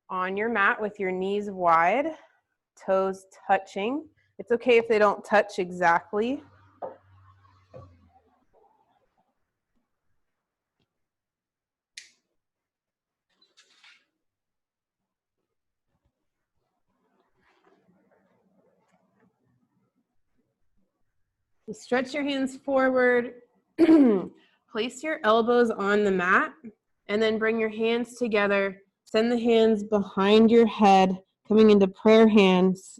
on your mat with your knees wide, toes touching. It's okay if they don't touch exactly. Stretch your hands forward. Place your elbows on the mat, and then bring your hands together. Send the hands behind your head, coming into prayer hands,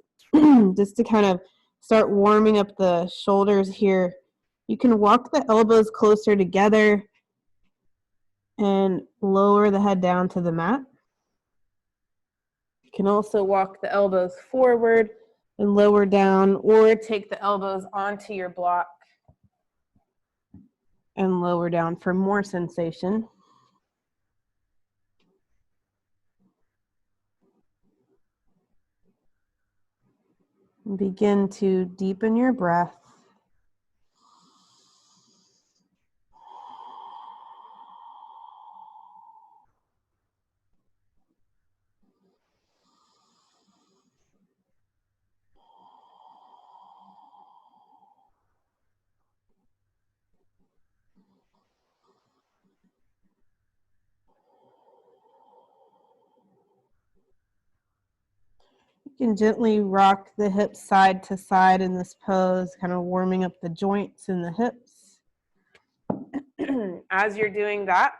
just to kind of start warming up the shoulders here. You can walk the elbows closer together and lower the head down to the mat. You can also walk the elbows forward and lower down, or take the elbows onto your block and lower down for more sensation. And begin to deepen your breath. You can gently rock the hips side to side in this pose, kind of warming up the joints in the hips. As you're doing that,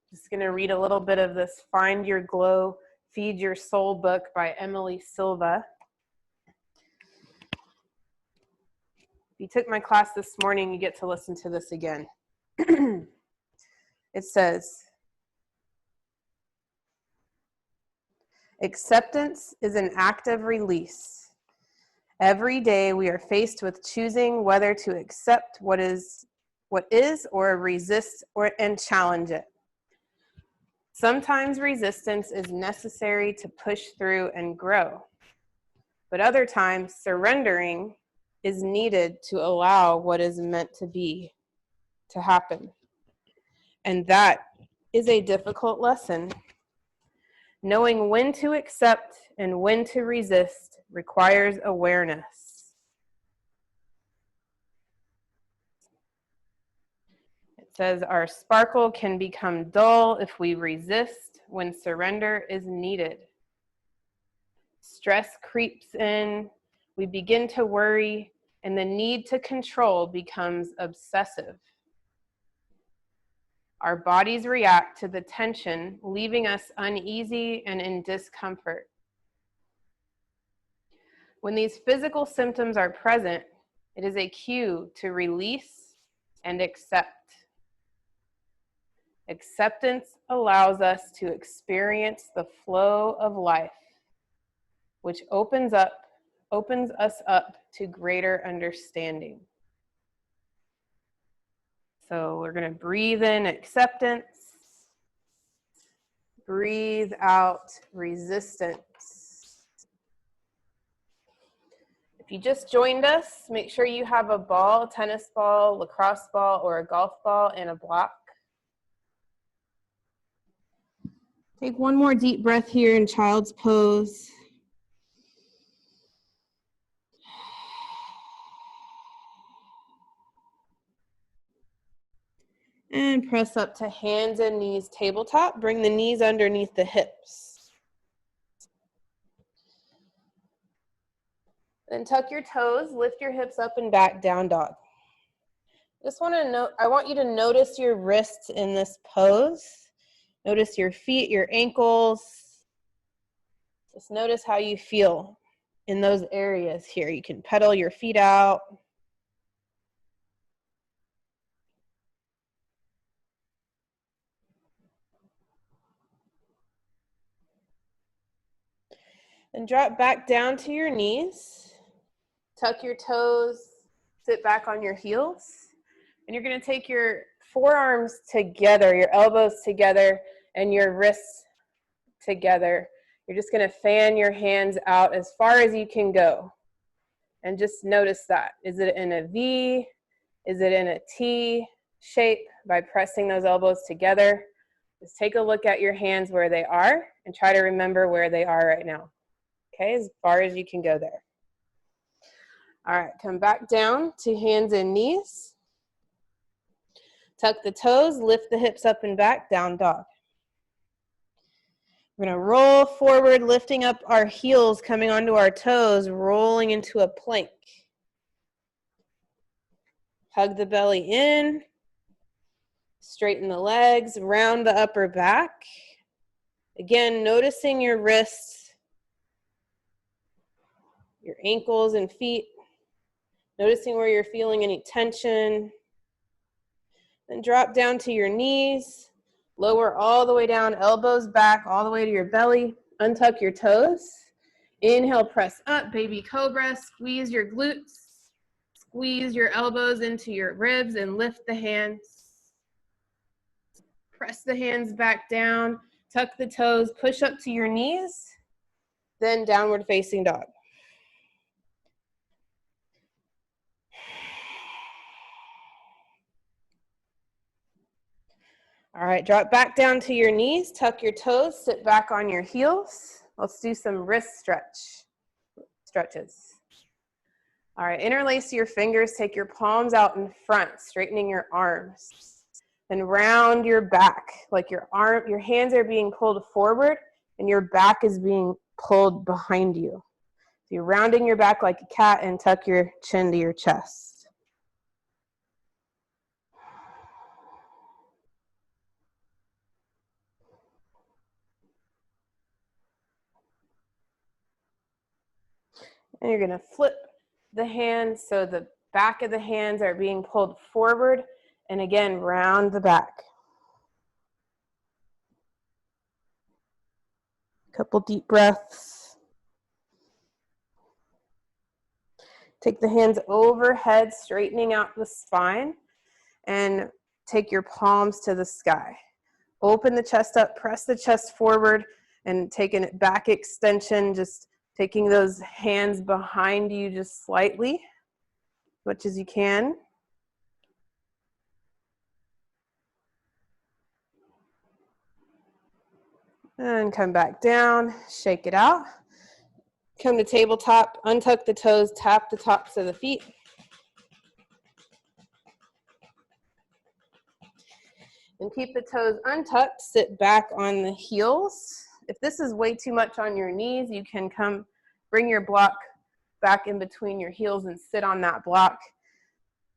just going to read a little bit of this Find Your Glow, Feed Your Soul book by Emily Silva. If you took my class this morning, you get to listen to this again. It says, acceptance is an act of release. Every day we are faced with choosing whether to accept what is or resist and challenge it. Sometimes resistance is necessary to push through and grow, but other times surrendering is needed to allow what is meant to be to happen. And that is a difficult lesson. Knowing when to accept and when to resist requires awareness. It says our sparkle can become dull if we resist when surrender is needed. Stress creeps in, we begin to worry, and the need to control becomes obsessive. Our bodies react to the tension, leaving us uneasy and in discomfort. When these physical symptoms are present, it is a cue to release and accept. Acceptance allows us to experience the flow of life, which opens us up to greater understanding. So we're going to breathe in acceptance, breathe out resistance. If you just joined us, make sure you have a ball, a tennis ball, lacrosse ball, or a golf ball and a block. Take one more deep breath here in child's pose. And press up to hands and knees tabletop. Bring the knees underneath the hips. Then tuck your toes, lift your hips up and back, down dog. I want you to notice your wrists in this pose. Notice your feet, your ankles. Just notice how you feel in those areas here. You can pedal your feet out. And drop back down to your knees. Tuck your toes, sit back on your heels. And you're going to take your forearms together, your elbows together, and your wrists together. You're just going to fan your hands out as far as you can go. And just notice that. Is it in a V? Is it in a T shape by pressing those elbows together? Just take a look at your hands where they are and try to remember where they are right now. Okay, as far as you can go there. All right, come back down to hands and knees. Tuck the toes, lift the hips up and back, down dog. We're going to roll forward, lifting up our heels, coming onto our toes, rolling into a plank. Hug the belly in, straighten the legs, round the upper back. Again, noticing your wrists, your ankles and feet, noticing where you're feeling any tension. Then drop down to your knees, lower all the way down, elbows back, all the way to your belly. Untuck your toes. Inhale, press up, baby cobra, squeeze your glutes. Squeeze your elbows into your ribs and lift the hands. Press the hands back down, tuck the toes, push up to your knees, then downward facing dog. All right, drop back down to your knees, tuck your toes, sit back on your heels. Let's do some wrist stretches. All right, interlace your fingers, take your palms out in front, straightening your arms. Then round your back, like your hands are being pulled forward and your back is being pulled behind you. So you're rounding your back like a cat and tuck your chin to your chest. And you're gonna flip the hands so the back of the hands are being pulled forward, and again, round the back. Couple deep breaths. Take the hands overhead, straightening out the spine, and take your palms to the sky. Open the chest up, press the chest forward, and take a back extension, just taking those hands behind you just slightly, as much as you can. And come back down, shake it out. Come to tabletop, untuck the toes, tap the tops of the feet. And keep the toes untucked, sit back on the heels. If this is way too much on your knees, you can bring your block back in between your heels and sit on that block.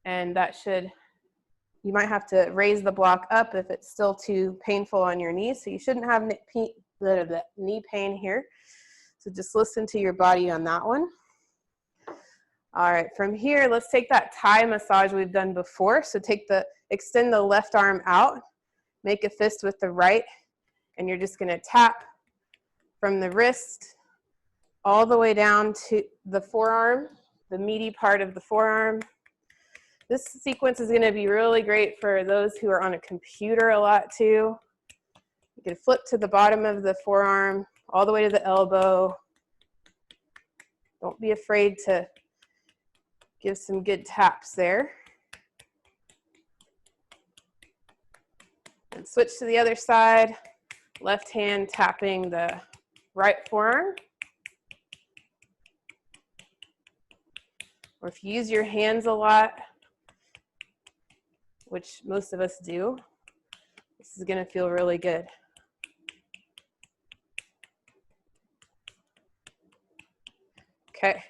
And you might have to raise the block up if it's still too painful on your knees. So you shouldn't have knee pain here. So just listen to your body on that one. All right, from here, let's take that Thai massage we've done before. So extend the left arm out, make a fist with the right, and you're just gonna tap from the wrist all the way down to the forearm, the meaty part of the forearm. This sequence is gonna be really great for those who are on a computer a lot too. You can flip to the bottom of the forearm, all the way to the elbow. Don't be afraid to give some good taps there. And switch to the other side. Left hand tapping the right forearm. Or if you use your hands a lot, which most of us do, this is going to feel really good. Okay.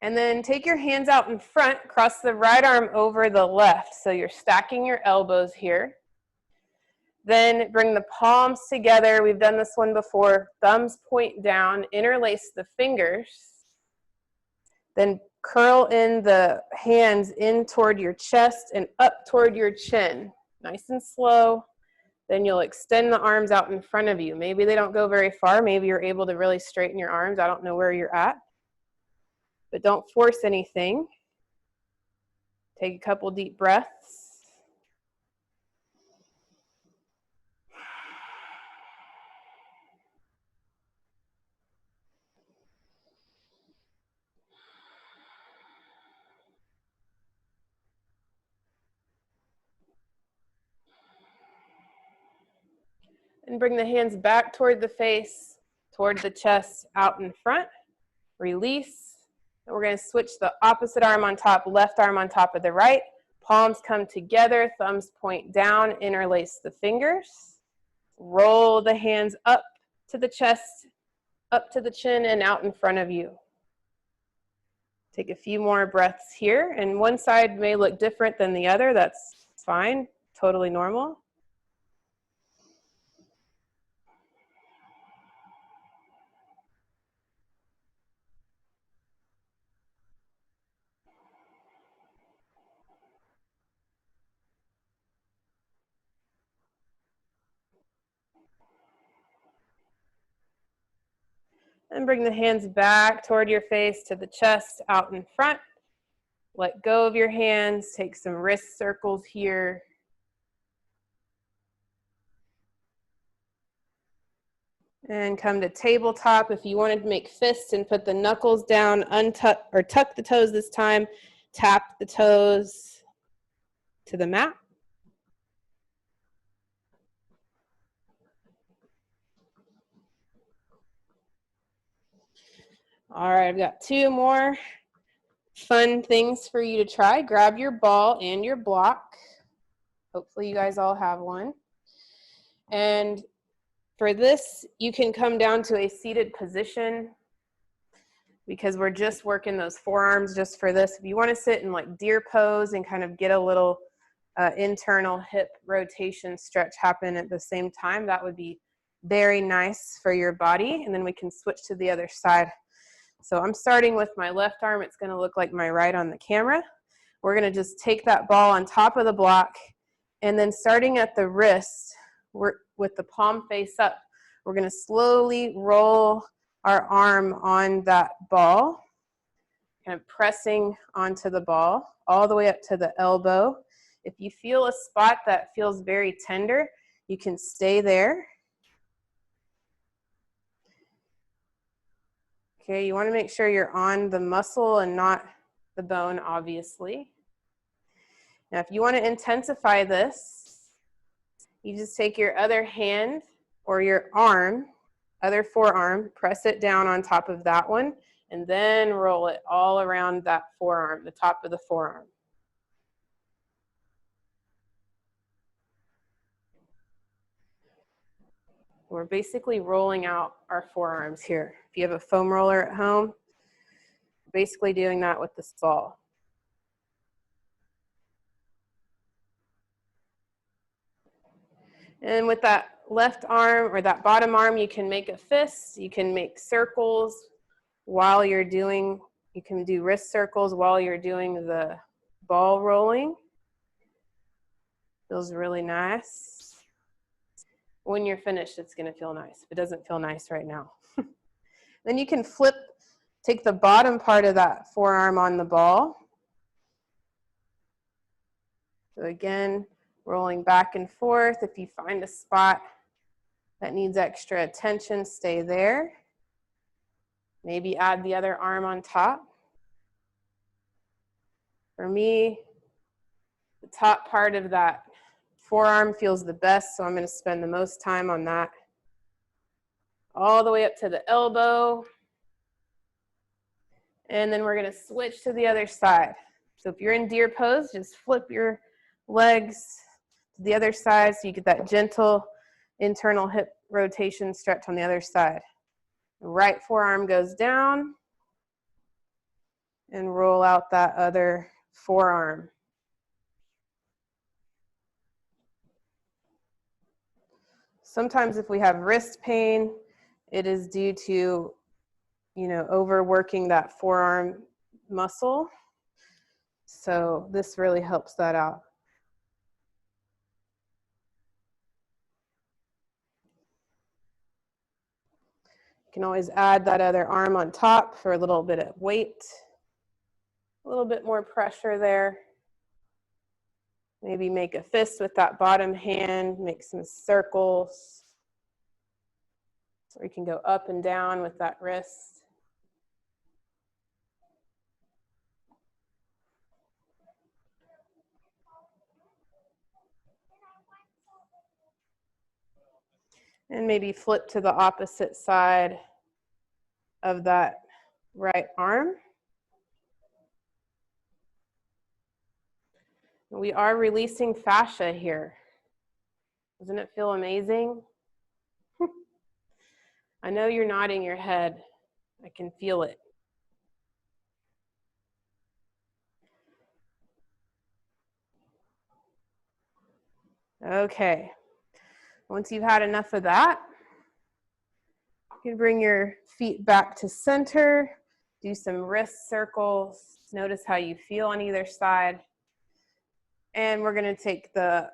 And then take your hands out in front, cross the right arm over the left. So you're stacking your elbows here. Then bring the palms together. We've done this one before. Thumbs point down, interlace the fingers. Then curl in the hands in toward your chest and up toward your chin. Nice and slow. Then you'll extend the arms out in front of you. Maybe they don't go very far. Maybe you're able to really straighten your arms. I don't know where you're at. But don't force anything. Take a couple deep breaths. And bring the hands back toward the face, toward the chest, out in front. Release. And we're going to switch the opposite arm on top, left arm on top of the right. Palms come together, thumbs point down, interlace the fingers. Roll the hands up to the chest, up to the chin, and out in front of you. Take a few more breaths here, and one side may look different than the other. That's fine, totally normal. And bring the hands back toward your face, to the chest, out in front. Let go of your hands, take some wrist circles here. And come to tabletop. If you wanted to make fists and put the knuckles down, untuck or tuck the toes this time, tap the toes to the mat. All right, I've got two more fun things for you to try. Grab your ball and your block. Hopefully you guys all have one. And for this, you can come down to a seated position because we're just working those forearms just for this. If you want to sit in like deer pose and kind of get a little internal hip rotation stretch happen at the same time, that would be very nice for your body. And then we can switch to the other side. So I'm starting with my left arm. It's going to look like my right on the camera. We're going to just take that ball on top of the block, and then starting at the wrist, with the palm face up, we're going to slowly roll our arm on that ball, kind of pressing onto the ball all the way up to the elbow. If you feel a spot that feels very tender, you can stay there. Okay, you want to make sure you're on the muscle and not the bone, obviously. Now, if you want to intensify this, you just take your other hand or your arm, other forearm, press it down on top of that one, and then roll it all around that forearm, the top of the forearm. We're basically rolling out our forearms here. If you have a foam roller at home, basically doing that with this ball. And with that left arm or that bottom arm, you can make a fist. You can make circles while you're doing, you can do wrist circles while you're doing the ball rolling. Feels really nice. When you're finished, it's going to feel nice. If it doesn't feel nice right now. Then you can flip, take the bottom part of that forearm on the ball. So again, rolling back and forth. If you find a spot that needs extra attention, stay there. Maybe add the other arm on top. For me, the top part of that forearm feels the best, so I'm going to spend the most time on that. All the way up to the elbow. And then we're going to switch to the other side. So if you're in deer pose, just flip your legs to the other side so you get that gentle internal hip rotation stretch on the other side. The right forearm goes down and roll out that other forearm. Sometimes if we have wrist pain, it is due to, overworking that forearm muscle. So this really helps that out. You can always add that other arm on top for a little bit of weight, a little bit more pressure there. Maybe make a fist with that bottom hand, make some circles. Or you can go up and down with that wrist. And maybe flip to the opposite side of that right arm. We are releasing fascia here. Doesn't it feel amazing? I know you're nodding your head. I can feel it. Okay. Once you've had enough of that, you can bring your feet back to center, do some wrist circles, notice how you feel on either side. And we're going to take the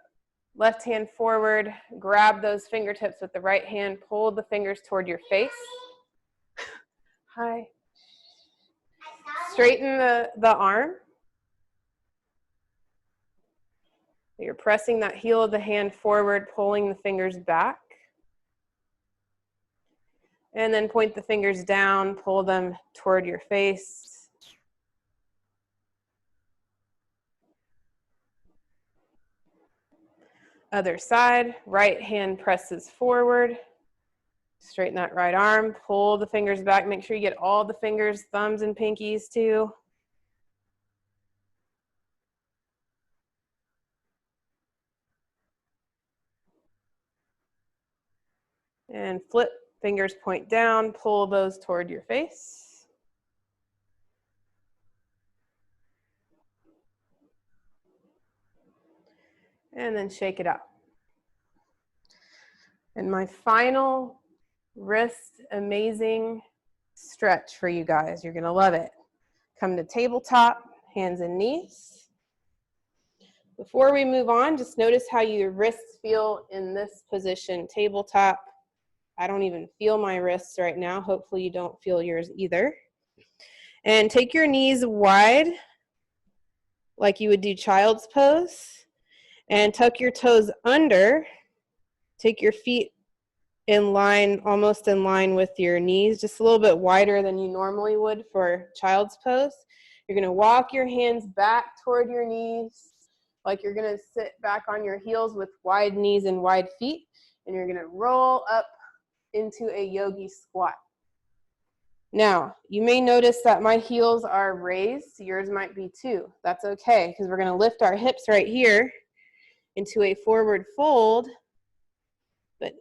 left hand forward, grab those fingertips with the right hand, pull the fingers toward your face. Hi. Straighten the arm. You're pressing that heel of the hand forward, pulling the fingers back. And then point the fingers down, pull them toward your face. Other side, right hand presses forward. Straighten that right arm, pull the fingers back. Make sure you get all the fingers, thumbs and pinkies too. And flip, fingers point down, pull those toward your face. And then shake it out. And my final wrist amazing stretch for you guys. You're gonna love it. Come to tabletop, hands and knees. Before we move on, just notice how your wrists feel in this position, tabletop. I don't even feel my wrists right now. Hopefully you don't feel yours either. And take your knees wide, like you would do child's pose, and tuck your toes under. Take your feet in line, almost in line with your knees, just a little bit wider than you normally would for child's pose. You're gonna walk your hands back toward your knees, like you're gonna sit back on your heels with wide knees and wide feet, and you're gonna roll up into a yogi squat. Now, you may notice that my heels are raised, yours might be too. That's okay, because we're gonna lift our hips right here into a forward fold, but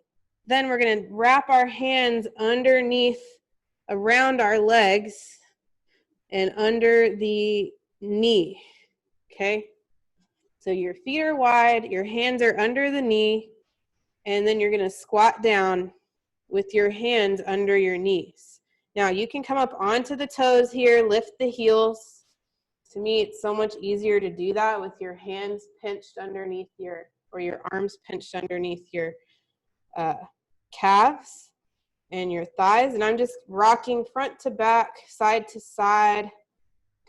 then we're gonna wrap our hands underneath, around our legs, and under the knee, okay? So your feet are wide, your hands are under the knee, and then you're gonna squat down with your hands under your knees. Now you can come up onto the toes here, lift the heels. To me, it's so much easier to do that with your hands pinched underneath or your arms pinched underneath your calves and your thighs. And I'm just rocking front to back, side to side,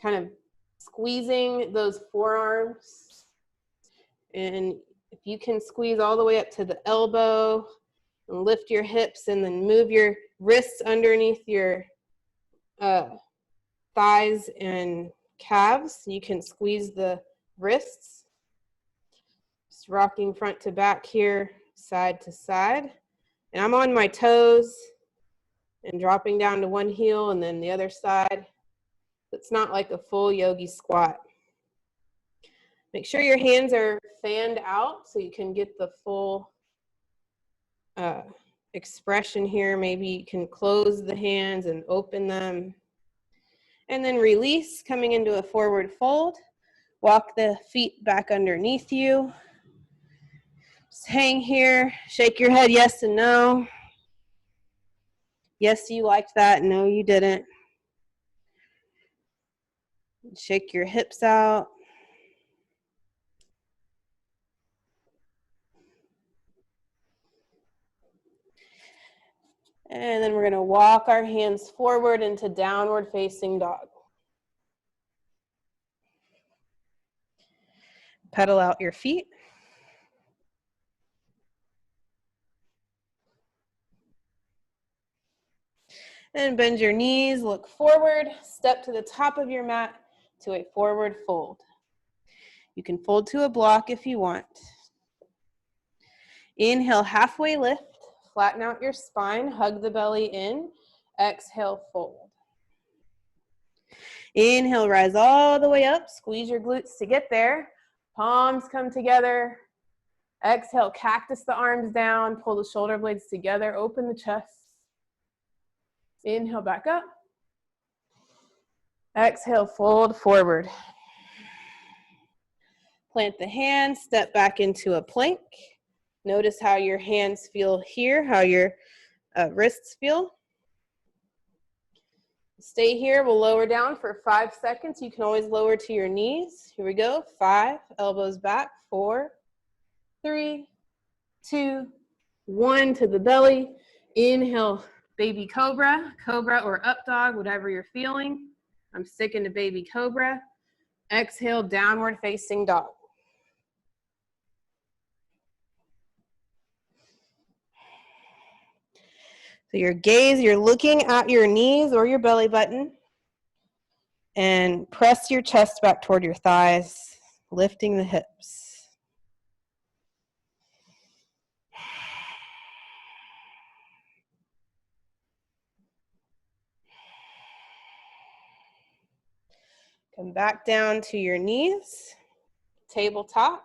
kind of squeezing those forearms. And if you can squeeze all the way up to the elbow, and lift your hips and then move your wrists underneath your thighs and calves. You can squeeze the wrists. Just rocking front to back here, side to side. And I'm on my toes and dropping down to one heel and then the other side. It's not like a full yogi squat. Make sure your hands are fanned out so you can get the full expression here. Maybe you can close the hands and open them. And then release, coming into a forward fold. Walk the feet back underneath you. Just hang here, shake your head yes and no. Yes, you liked that. No, you didn't. Shake your hips out. And then we're going to walk our hands forward into downward facing dog. Pedal out your feet. And bend your knees, look forward, step to the top of your mat to a forward fold. You can fold to a block if you want. Inhale, halfway lift, flatten out your spine, hug the belly in. Exhale, fold. Inhale, rise all the way up. Squeeze your glutes to get there. Palms come together. Exhale, cactus the arms down. Pull the shoulder blades together. Open the chest. Inhale, back up. Exhale, fold forward. Plant the hands, step back into a plank. Notice how your hands feel here, how your wrists feel. Stay here, we'll lower down for 5 seconds. You can always lower to your knees. Here we go, 5, elbows back, 4, 3, 2, 1 to the belly. Inhale, baby cobra, cobra or up dog, whatever you're feeling. I'm sticking to baby cobra. Exhale, downward facing dog. So your gaze, you're looking at your knees or your belly button, and press your chest back toward your thighs, lifting the hips. Come back down to your knees, tabletop.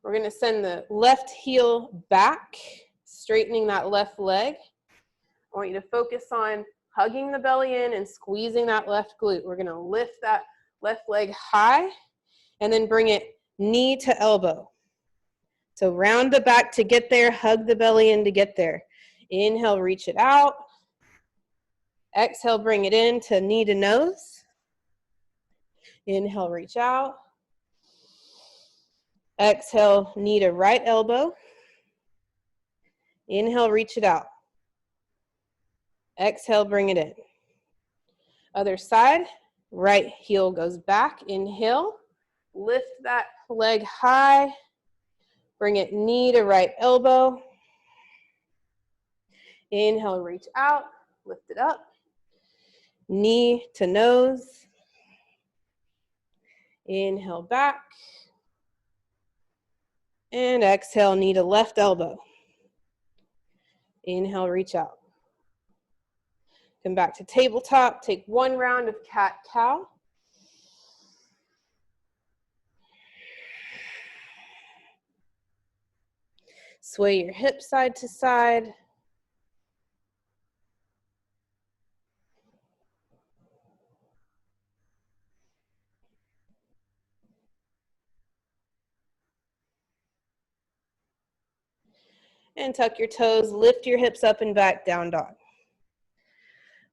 We're going to send the left heel back, straightening that left leg. I want you to focus on hugging the belly in and squeezing that left glute. We're going to lift that left leg high and then bring it knee to elbow. So round the back to get there, hug the belly in to get there. Inhale, reach it out. Exhale, bring it in to knee to nose. Inhale, reach out. Exhale, knee to right elbow. Inhale, reach it out. Exhale, bring it in. Other side, right heel goes back. Inhale, lift that leg high. Bring it knee to right elbow. Inhale, reach out, lift it up. Knee to nose. Inhale, back. And exhale, knee to left elbow. Inhale, reach out. Come back to tabletop. Take 1 round of cat-cow. Sway your hips side to side. And tuck your toes, lift your hips up and back, down dog.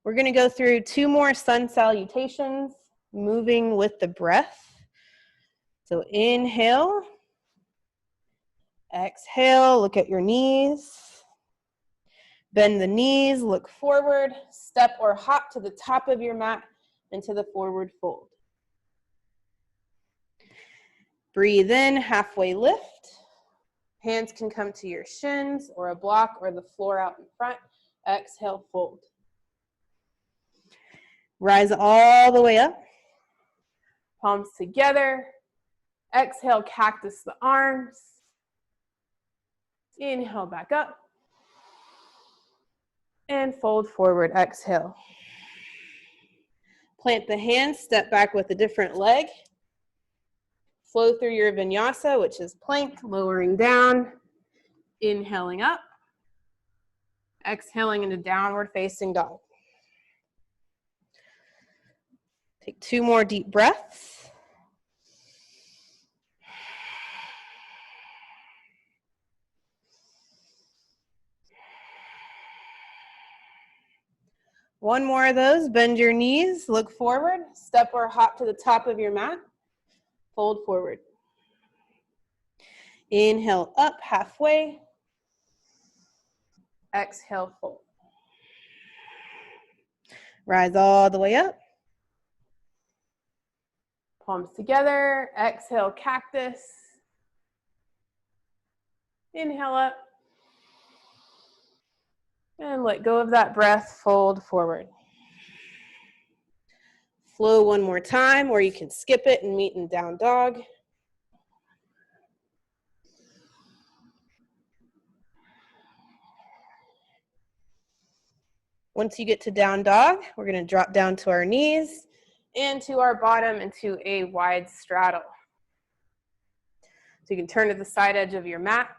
We're going to go through 2 more sun salutations, moving with the breath. So inhale, exhale, look at your knees. Bend the knees, look forward, step or hop to the top of your mat into the forward fold. Breathe in, halfway lift. Hands can come to your shins or a block or the floor out in front. Exhale, fold. Rise all the way up. Palms together. Exhale, cactus the arms. Inhale, back up. And fold forward, exhale. Plant the hands, step back with a different leg. Flow through your vinyasa, which is plank, lowering down, inhaling up, exhaling into downward facing dog. Take 2 more deep breaths. One more of those. Bend your knees, look forward, step or hop to the top of your mat, fold forward. Inhale up halfway. Exhale, fold. Rise all the way up. Palms together. Exhale, cactus. Inhale up. And let go of that breath, fold forward. Flow one more time, or you can skip it and meet in down dog. Once you get to down dog, we're going to drop down to our knees and to our bottom into a wide straddle. So you can turn to the side edge of your mat.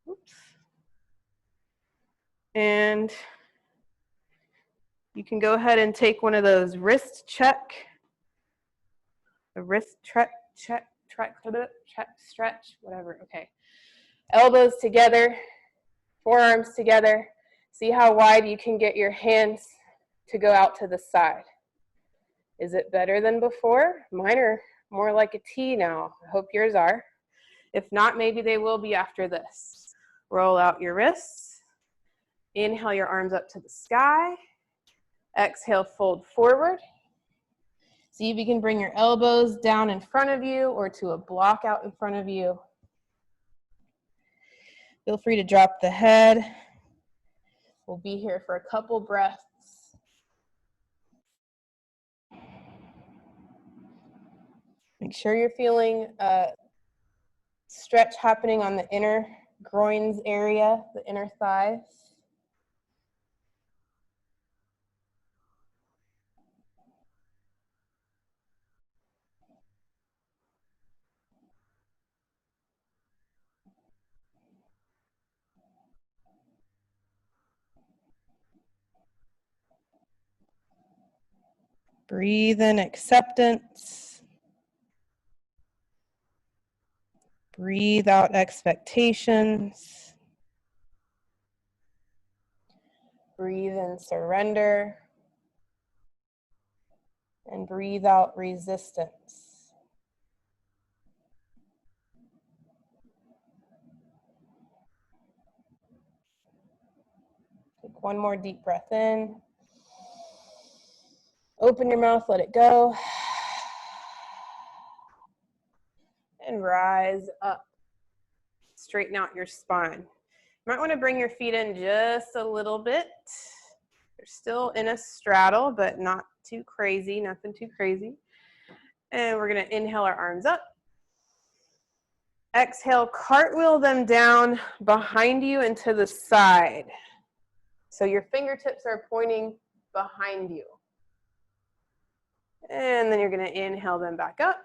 Oops. And you can go ahead and take one of those wrist check, stretch, whatever, okay. Elbows together, forearms together. See how wide you can get your hands to go out to the side. Is it better than before? Mine are more like a T now. I hope yours are. If not, maybe they will be after this. Roll out your wrists. Inhale your arms up to the sky. Exhale, fold forward. See if you can bring your elbows down in front of you or to a block out in front of you. Feel free to drop the head. We'll be here for a couple breaths. Make sure you're feeling stretch happening on the inner groins area, the inner thighs. Breathe in acceptance. Breathe out expectations. Breathe in surrender. And breathe out resistance. Take one more deep breath in. Open your mouth, let it go. And rise up. Straighten out your spine. You might want to bring your feet in just a little bit. They're still in a straddle, but not too crazy, nothing too crazy. And we're going to inhale our arms up. Exhale, cartwheel them down behind you and to the side. So your fingertips are pointing behind you. And then you're going to inhale them back up.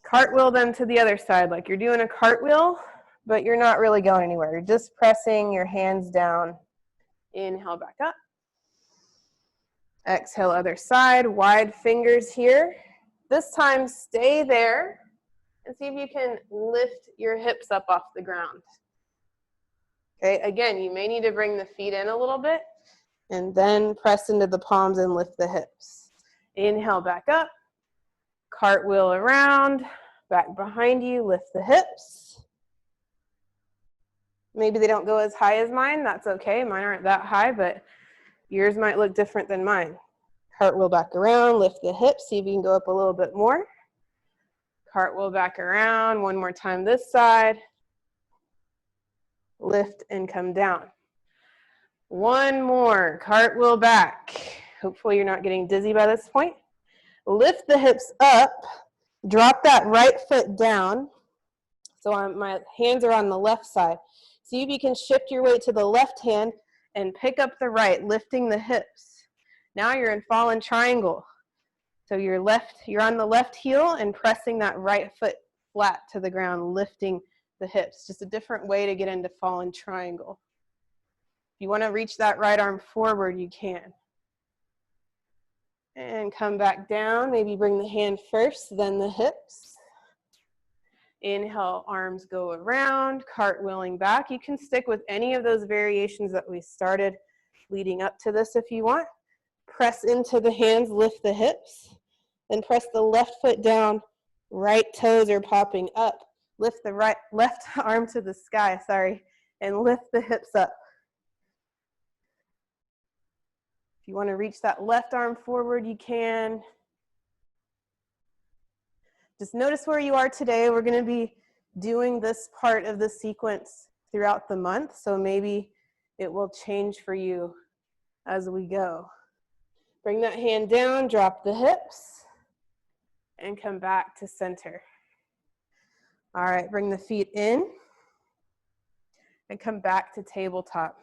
Cartwheel them to the other side like you're doing a cartwheel, but you're not really going anywhere. You're just pressing your hands down. Inhale back up. Exhale, other side, wide fingers here. This time, stay there and see if you can lift your hips up off the ground. Okay, again, you may need to bring the feet in a little bit and then press into the palms and lift the hips. Inhale back up, cartwheel around, back behind you, lift the hips. Maybe they don't go as high as mine, that's okay. Mine aren't that high, but yours might look different than mine. Cartwheel back around, lift the hips, see if you can go up a little bit more. Cartwheel back around, one more time this side. Lift and come down. One more, cartwheel back. Hopefully you're not getting dizzy by this point. Lift the hips up, drop that right foot down. So my hands are on the left side. See if you can shift your weight to the left hand and pick up the right, lifting the hips. Now you're in fallen triangle. So you're on the left heel and pressing that right foot flat to the ground, lifting the hips. Just a different way to get into fallen triangle. If you want to reach that right arm forward, you can. And come back down. Maybe bring the hand first, then the hips. Inhale, arms go around, cartwheeling back. You can stick with any of those variations that we started leading up to this if you want. Press into the hands, lift the hips. Then press the left foot down, right toes are popping up. Lift the left arm to the sky, and lift the hips up. If you want to reach that left arm forward, you can. Just notice where you are today. We're going to be doing this part of the sequence throughout the month, so maybe it will change for you as we go. Bring that hand down, drop the hips, and come back to center. All right, bring the feet in and come back to tabletop.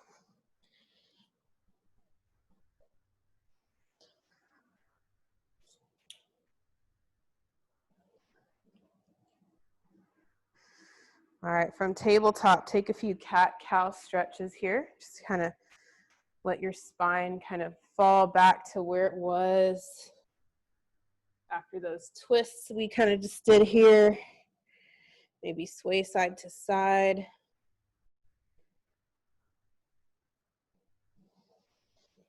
All right, from tabletop, take a few cat-cow stretches here. Just kind of let your spine kind of fall back to where it was after those twists we kind of just did here. Maybe sway side to side.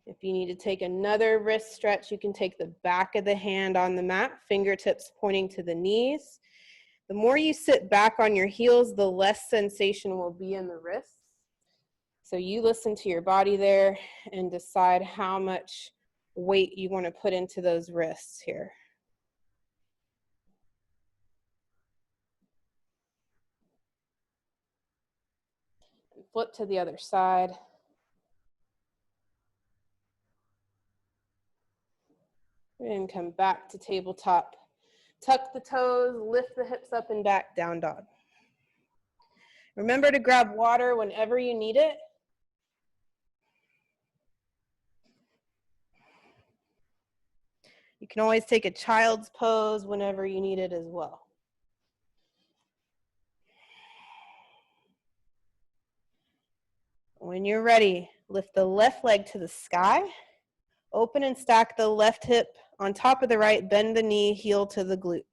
If you need to take another wrist stretch, you can take the back of the hand on the mat, fingertips pointing to the knees. The more you sit back on your heels, the less sensation will be in the wrists. So you listen to your body there and decide how much weight you want to put into those wrists here. And flip to the other side. And come back to tabletop. Tuck the toes, lift the hips up and back, down dog. Remember to grab water whenever you need it. You can always take a child's pose whenever you need it as well. When you're ready, lift the left leg to the sky. Open and stack the left hip on top of the right, bend the knee, heel to the glute.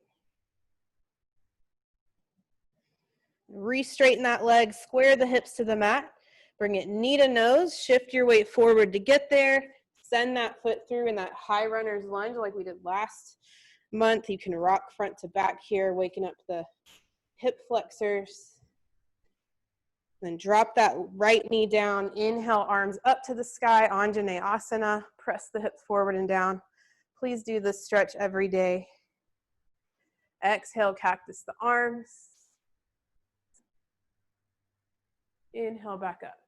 Re-straighten that leg, square the hips to the mat. Bring it knee to nose, shift your weight forward to get there. Send that foot through in that high runner's lunge like we did last month. You can rock front to back here, waking up the hip flexors. Then drop that right knee down. Inhale, arms up to the sky, Anjaneyasana. Press the hips forward and down. Please do this stretch every day. Exhale, cactus the arms. Inhale, back up.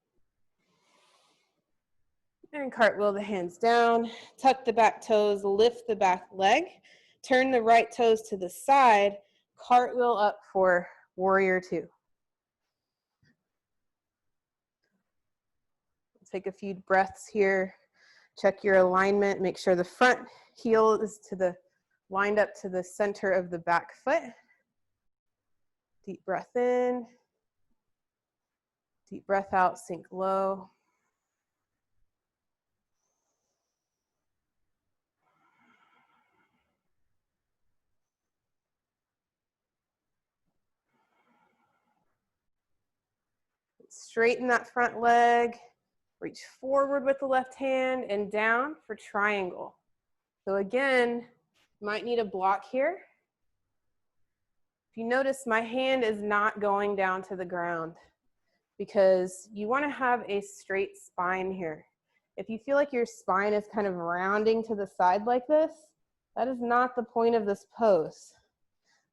And cartwheel the hands down. Tuck the back toes, lift the back leg. Turn the right toes to the side. Cartwheel up for warrior two. Take a few breaths here. Check your alignment. Make sure the front heel is lined up to the center of the back foot. Deep breath in. Deep breath out, sink low. Straighten that front leg. Reach forward with the left hand and down for triangle. So again, might need a block here. If you notice, my hand is not going down to the ground because you want to have a straight spine here. If you feel like your spine is kind of rounding to the side like this, that is not the point of this pose.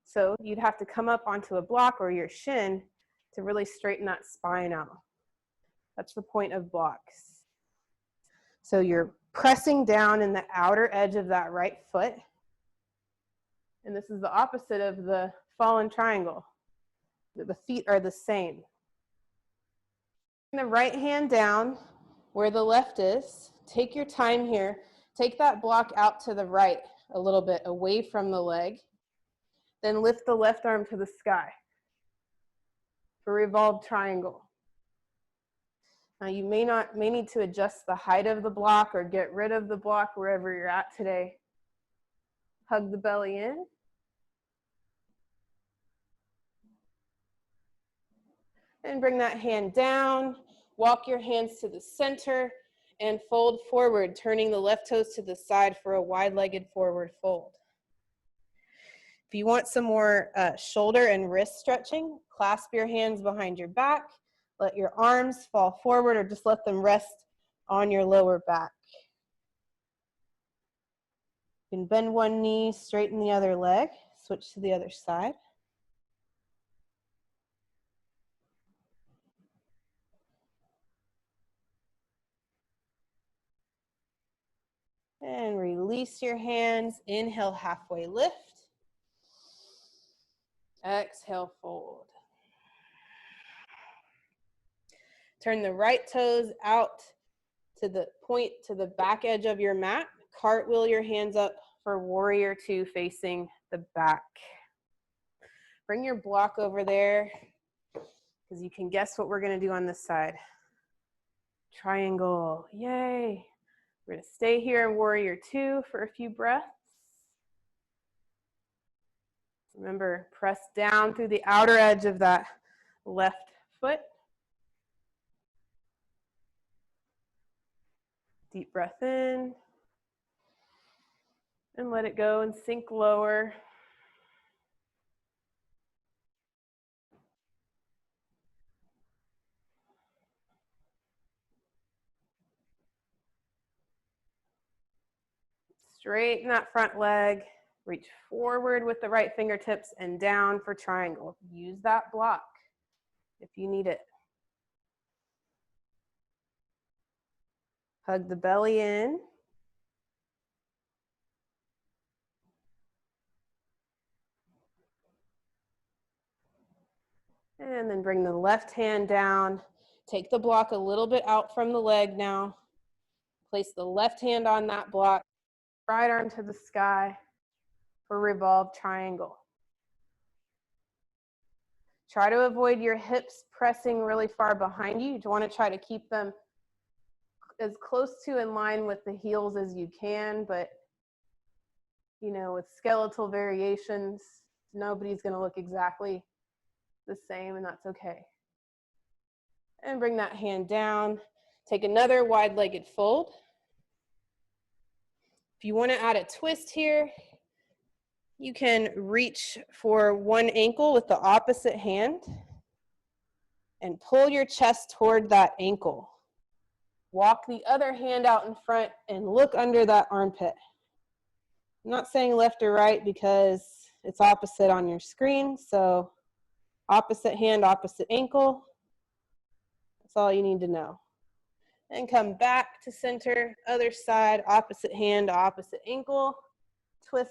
So you'd have to come up onto a block or your shin to really straighten that spine out. That's the point of blocks. So you're pressing down in the outer edge of that right foot. And this is the opposite of the fallen triangle. The feet are the same. The right hand down where the left is. Take your time here. Take that block out to the right a little bit, away from the leg. Then lift the left arm to the sky for revolved triangle. Now you may need to adjust the height of the block or get rid of the block wherever you're at today. Hug the belly in. And bring that hand down. Walk your hands to the center and fold forward, turning the left toes to the side for a wide-legged forward fold. If you want some more shoulder and wrist stretching, clasp your hands behind your back. Let your arms fall forward or just let them rest on your lower back. You can bend one knee, straighten the other leg, switch to the other side. And release your hands. Inhale, halfway lift. Exhale, fold. Turn the right toes out to the point to the back edge of your mat. Cartwheel your hands up for warrior two facing the back. Bring your block over there. because you can guess what we're going to do on this side. Triangle, yay. We're going to stay here in warrior two for a few breaths. Remember, press down through the outer edge of that left foot. Deep breath in. And let it go and sink lower. Straighten that front leg. Reach forward with the right fingertips and down for triangle. Use that block if you need it. Hug the belly in. And then bring the left hand down. Take the block a little bit out from the leg now. Place the left hand on that block. Right arm to the sky for revolved triangle. Try to avoid your hips pressing really far behind you. You want to try to keep them as close to in line with the heels as you can, but you know, with skeletal variations, nobody's going to look exactly the same, and that's okay. And bring that hand down. Take another wide-legged fold. If you want to add a twist here, you can reach for one ankle with the opposite hand and pull your chest toward that ankle. Walk the other hand out in front and look under that armpit. I'm not saying left or right because it's opposite on your screen, so opposite hand, opposite ankle. That's all you need to know. And come back to center, other side, opposite hand, opposite ankle. Twist.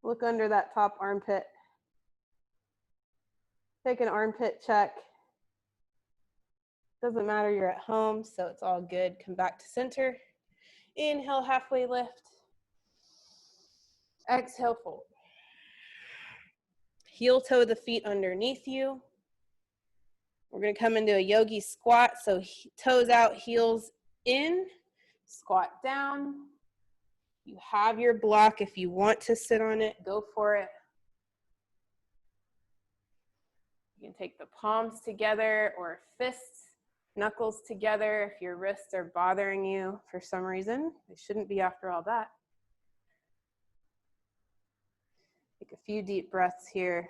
Look under that top armpit. Take an armpit check. Doesn't matter, you're at home, so it's all good. Come back to center. Inhale, halfway lift. Exhale, fold. Heel toe the feet underneath you. We're going to come into a yogi squat, so toes out, heels in, squat down. You have your block. If you want to sit on it, go for it. You can take the palms together or fists, knuckles together if your wrists are bothering you for some reason. They shouldn't be after all that. Take a few deep breaths here.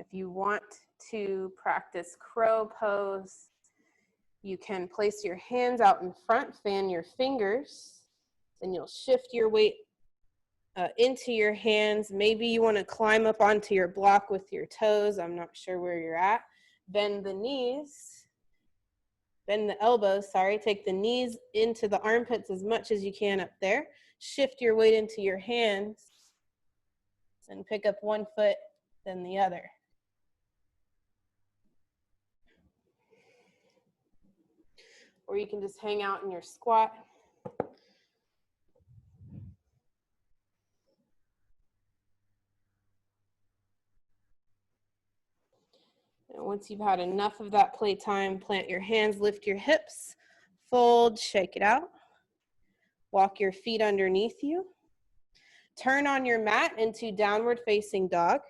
If you want to practice crow pose, you can place your hands out in front, fan your fingers, and you'll shift your weight into your hands. Maybe you want to climb up onto your block with your toes. I'm not sure where you're at. Bend the knees, bend the elbows, sorry. Take the knees into the armpits as much as you can up there. Shift your weight into your hands and pick up one foot, then the other. Or you can just hang out in your squat. And once you've had enough of that playtime, plant your hands, lift your hips, fold, shake it out. Walk your feet underneath you. Turn on your mat into downward facing dog.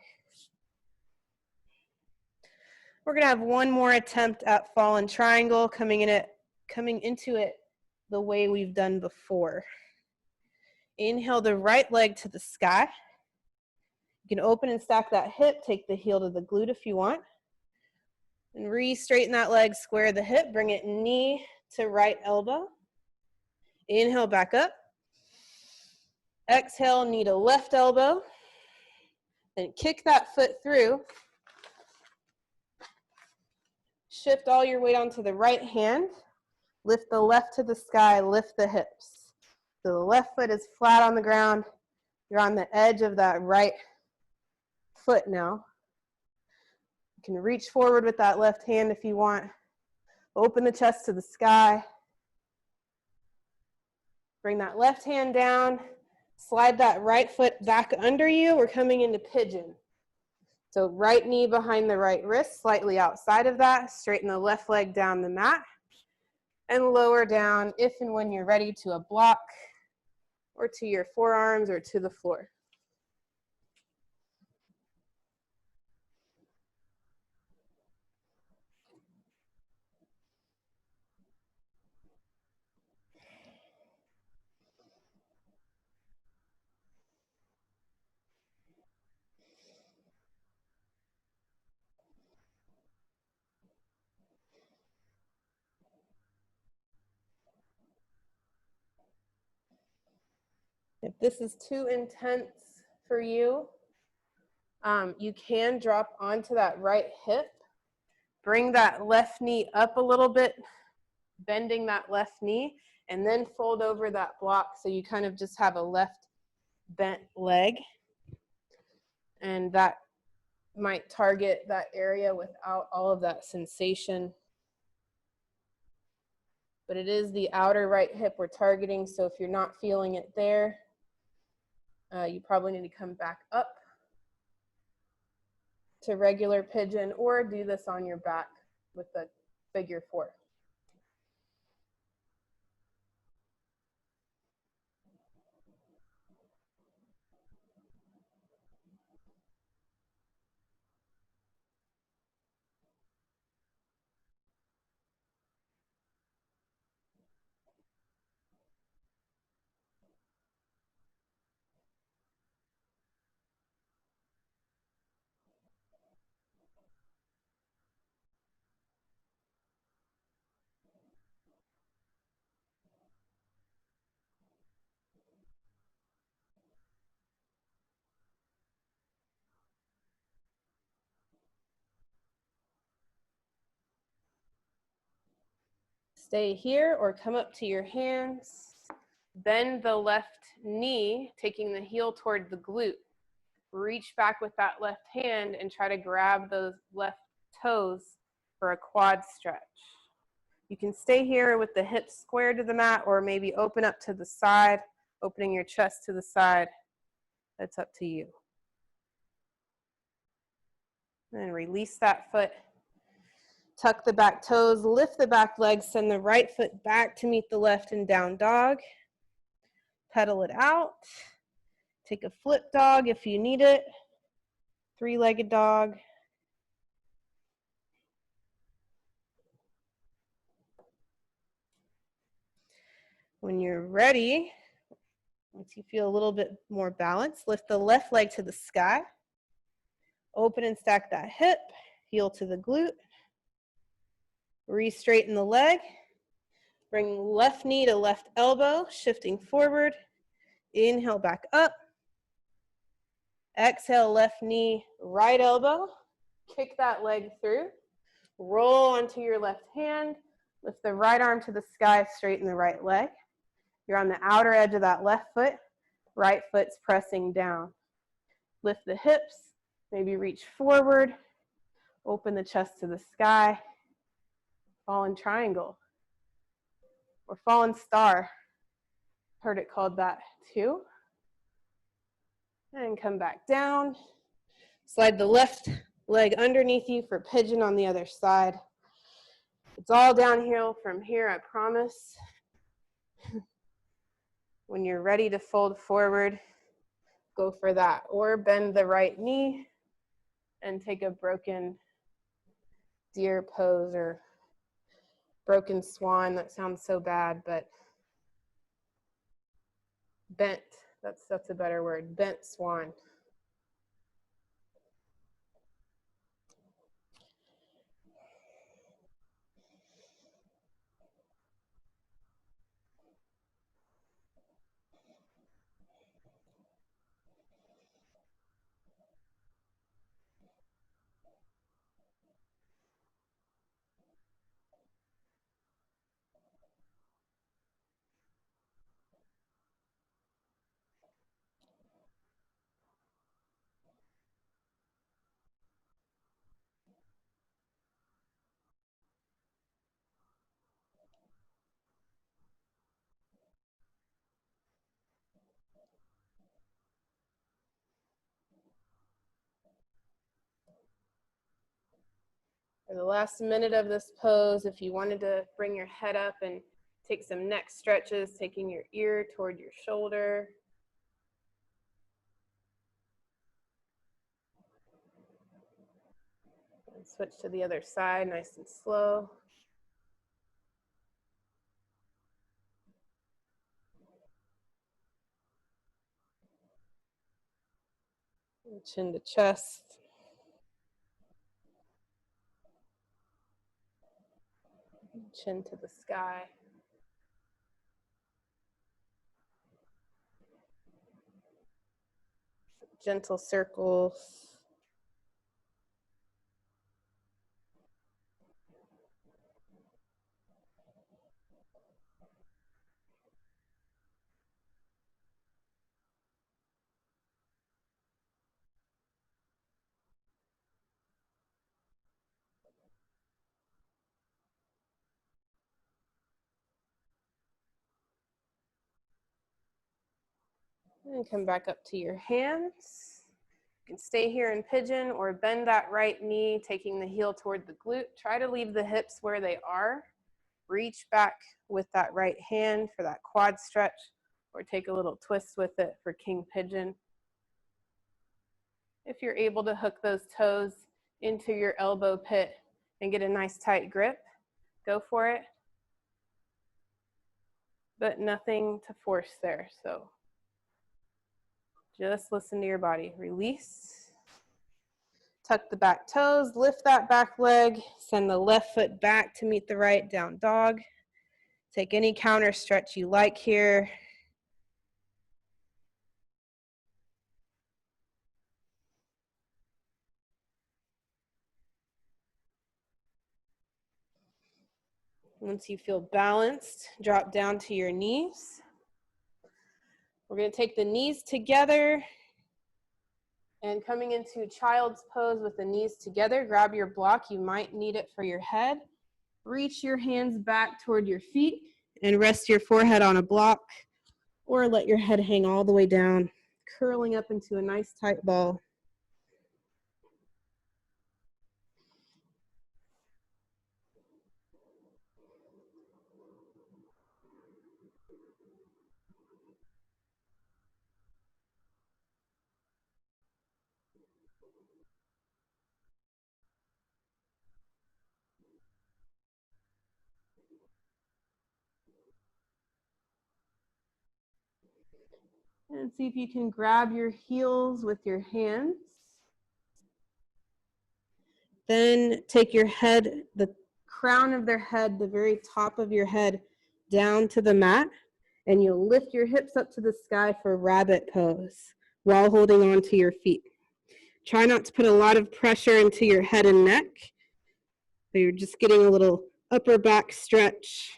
We're going to have one more attempt at fallen triangle, coming into it the way we've done before. Inhale the right leg to the sky. You can open and stack that hip, take the heel to the glute if you want. And re-straighten that leg, square the hip, bring it knee to right elbow. Inhale back up. Exhale, knee to left elbow. Then kick that foot through. Shift all your weight onto the right hand. Lift the left to the sky, lift the hips. So the left foot is flat on the ground. You're on the edge of that right foot now. You can reach forward with that left hand if you want. Open the chest to the sky. Bring that left hand down. Slide that right foot back under you. We're coming into pigeon. So right knee behind the right wrist, slightly outside of that. Straighten the left leg down the mat. And lower down if and when you're ready to a block or to your forearms or to the floor. If this is too intense for you, you can drop onto that right hip. Bring that left knee up a little bit, bending that left knee, and then fold over that block so you kind of just have a left bent leg. And that might target that area without all of that sensation. But it is the outer right hip we're targeting, so if you're not feeling it there, you probably need to come back up to regular pigeon or do this on your back with the figure 4. Stay here or come up to your hands. Bend the left knee, taking the heel toward the glute. Reach back with that left hand and try to grab those left toes for a quad stretch. You can stay here with the hips square to the mat or maybe open up to the side, opening your chest to the side. That's up to you. And release that foot. Tuck the back toes, lift the back leg, send the right foot back to meet the left in down dog. Pedal it out. Take a flip dog if you need it. 3-legged dog. When you're ready, once you feel a little bit more balanced, lift the left leg to the sky. Open and stack that hip, heel to the glute. Re-straighten the leg. Bring left knee to left elbow, shifting forward. Inhale back up. Exhale, left knee, right elbow. Kick that leg through. Roll onto your left hand. Lift the right arm to the sky, straighten the right leg. You're on the outer edge of that left foot. Right foot's pressing down. Lift the hips, maybe reach forward. Open the chest to the sky. Fallen triangle or fallen star. Heard it called that too. And come back down. Slide the left leg underneath you for pigeon on the other side. It's all downhill from here, I promise. When you're ready to fold forward, go for that. Or bend the right knee and take a broken deer pose or broken swan. That sounds so bad, but bent, that's a better word, bent swan. For the last minute of this pose, if you wanted to bring your head up and take some neck stretches, taking your ear toward your shoulder. And switch to the other side, nice and slow. And chin to chest. Chin to the sky. Gentle circles. And come back up to your hands. You can stay here in pigeon or bend that right knee, taking the heel toward the glute. Try to leave the hips where they are. Reach back with that right hand for that quad stretch, or take a little twist with it for king pigeon. If you're able to hook those toes into your elbow pit and get a nice tight grip, go for it. But nothing to force there, so just listen to your body. Release. Tuck the back toes, lift that back leg, send the left foot back to meet the right, down dog. Take any counter stretch you like here. Once you feel balanced, drop down to your knees. We're going to take the knees together and coming into child's pose with the knees together, grab your block. You might need it for your head. Reach your hands back toward your feet and rest your forehead on a block, or let your head hang all the way down, curling up into a nice tight ball. And see if you can grab your heels with your hands. Then take your head, the crown of their head, the very top of your head, down to the mat, and you'll lift your hips up to the sky for rabbit pose while holding on to your feet. Try not to put a lot of pressure into your head and neck, so you're just getting a little upper back stretch.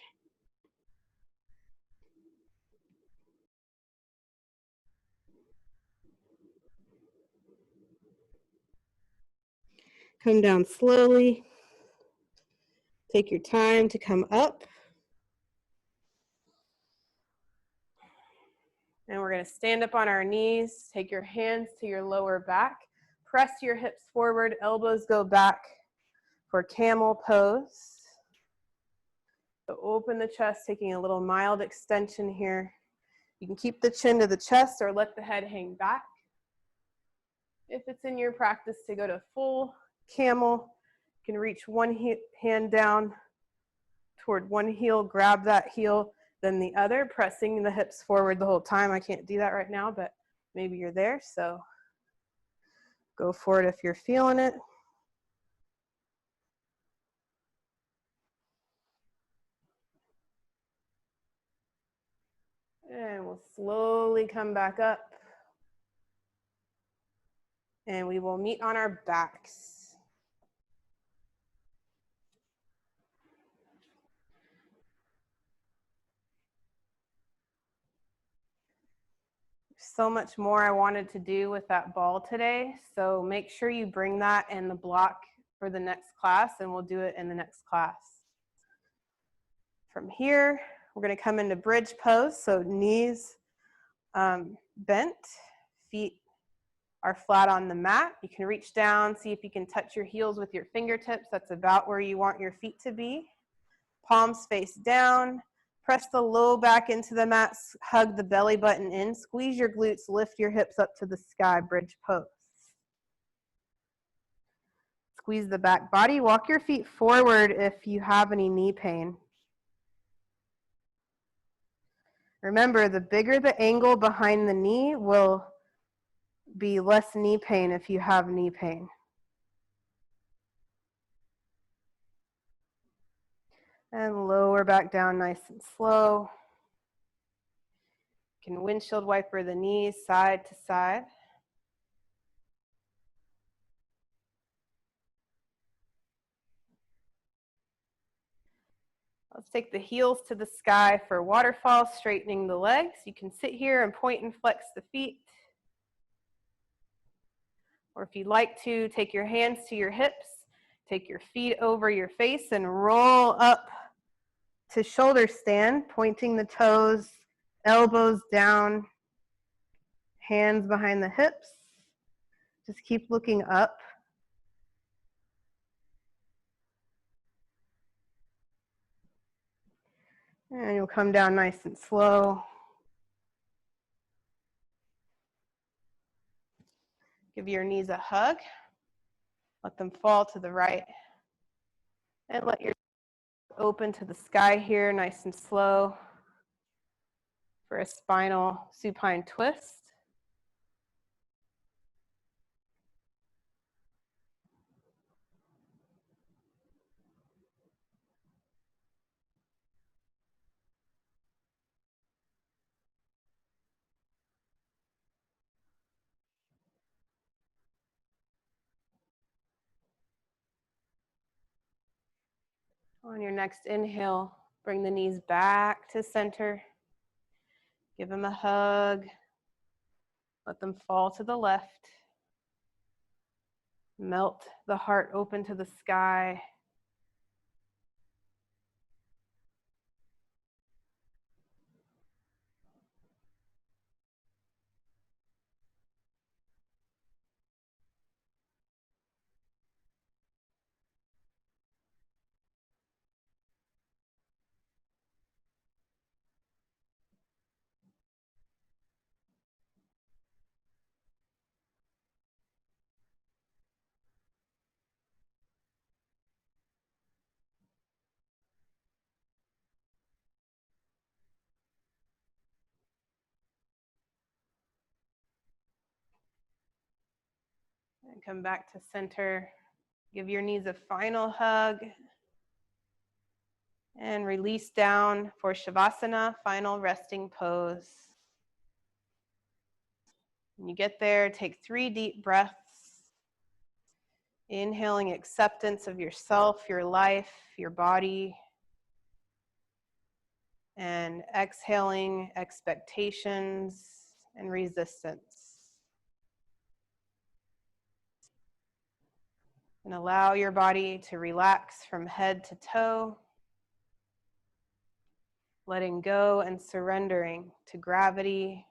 Come down slowly. Take your time to come up. And we're going to stand up on our knees. Take your hands to your lower back. Press your hips forward, elbows go back for camel pose. So open the chest, taking a little mild extension here. You can keep the chin to the chest or let the head hang back. If it's in your practice to go to full camel, you can reach one hand down toward one heel, grab that heel, then the other, pressing the hips forward the whole time. I can't do that right now, but maybe you're there, so go for it if you're feeling it. And we'll slowly come back up. And we will meet on our backs. So much more I wanted to do with that ball today. So make sure you bring that in the block for the next class, and we'll do it in the next class. From here, we're going to come into bridge pose. So knees bent, feet are flat on the mat. You can reach down, see if you can touch your heels with your fingertips. That's about where you want your feet to be. Palms face down. Press the low back into the mat, hug the belly button in, squeeze your glutes, lift your hips up to the sky, bridge pose. Squeeze the back body, walk your feet forward if you have any knee pain. Remember, the bigger the angle behind the knee will be less knee pain if you have knee pain. And lower back down nice and slow. You can windshield wiper the knees side to side. Let's take the heels to the sky for waterfall, straightening the legs. You can sit here and point and flex the feet. Or if you'd like to, take your hands to your hips, take your feet over your face and roll up to shoulder stand, pointing the toes, elbows down, hands behind the hips. Just keep looking up. And you'll come down nice and slow. Give your knees a hug. Let them fall to the right. And let your open to the sky here, nice and slow, for a spinal supine twist. On your next inhale, bring the knees back to center. Give them a hug. Let them fall to the left. Melt the heart open to the sky. And come back to center. Give your knees a final hug. And release down for Shavasana, final resting pose. When you get there, take 3 deep breaths. Inhaling acceptance of yourself, your life, your body. And exhaling expectations and resistance. And allow your body to relax from head to toe, letting go and surrendering to gravity.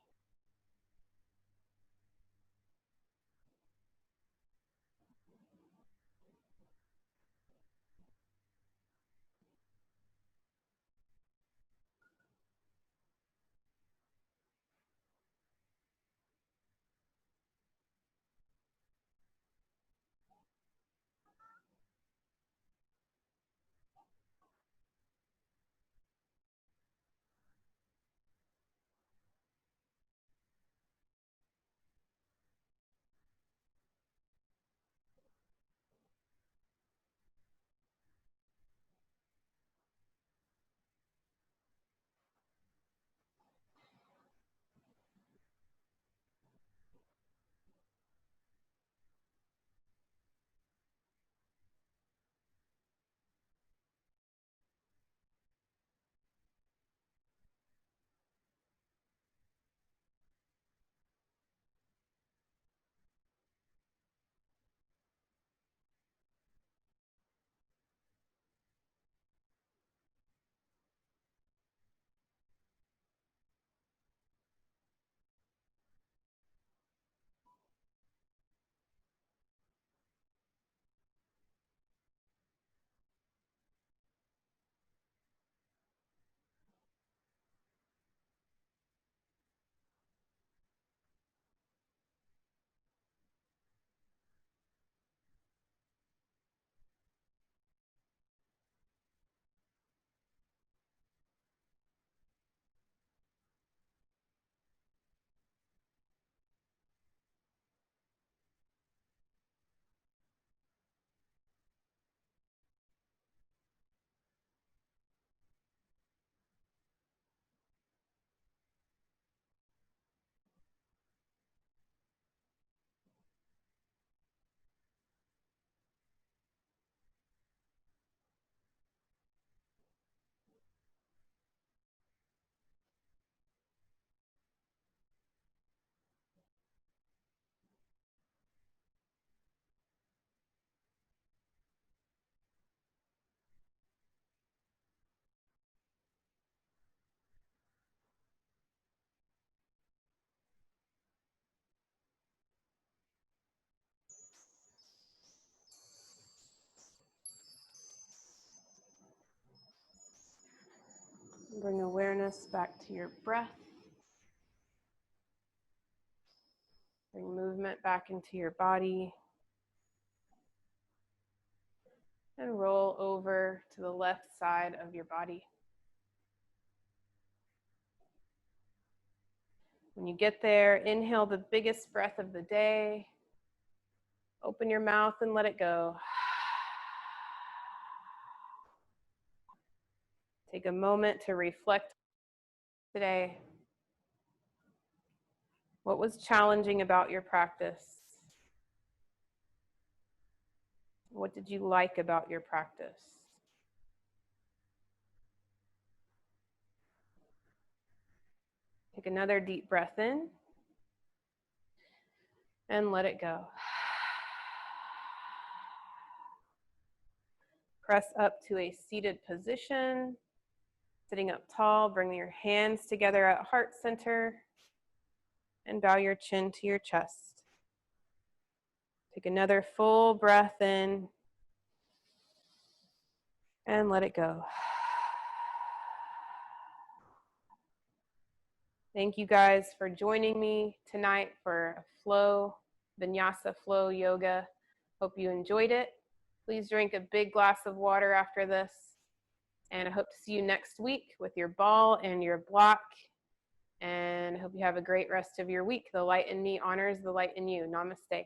awareness back to your breath. Bring movement back into your body. And roll over to the left side of your body. When you get there, inhale the biggest breath of the day. Open your mouth and let it go. Take a moment to reflect today. What was challenging about your practice? What did you like about your practice? Take another deep breath in and let it go. Press up to a seated position. Sitting up tall, bring your hands together at heart center and bow your chin to your chest. Take another full breath in and let it go. Thank you guys for joining me tonight for a flow, vinyasa flow yoga. Hope you enjoyed it. Please drink a big glass of water after this. And I hope to see you next week with your ball and your block. And I hope you have a great rest of your week. The light in me honors the light in you. Namaste.